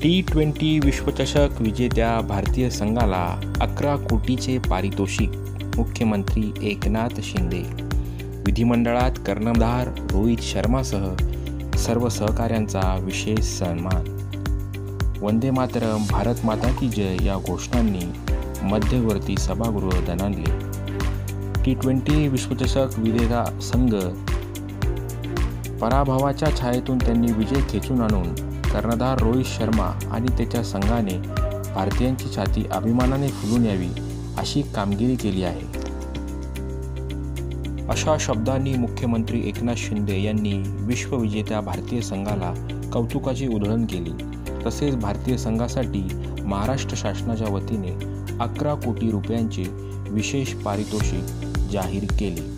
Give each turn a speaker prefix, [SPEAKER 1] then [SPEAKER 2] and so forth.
[SPEAKER 1] T20 विश्वचषक विजेत्या भारतीय संघाला 11 कोटीचे पारितोषिक. मुख्यमंत्री एकनाथ शिंदे. विधिमंडळात कर्णधार रोहित शर्मासह सर्व सहकाऱ्यांचा विशेष सन्मान. वंदे मातरम, भारत माता की जय या घोषणांनी मध्यवर्ती सभागृह दणाणले. T20 विश्वचषक विजेता संघ पराभवाच्या छायेतून त्यांनी विजय खेचून आणून कर्णधार रोहित शर्मा आणि त्याच्या संघाने भारतीयांची छाती अभिमानाने फुलून यावी अशी कामगिरी केली आहे. अशा शब्दांनी मुख्यमंत्री एकनाथ शिंदे यांनी विश्वविजेत्या भारतीय संघाला कौतुकाची उधळण केली. तसेच भारतीय संघासाठी महाराष्ट्र शासनाच्या वतीने 11 कोटी रुपयांचे विशेष पारितोषिक जाहीर केले.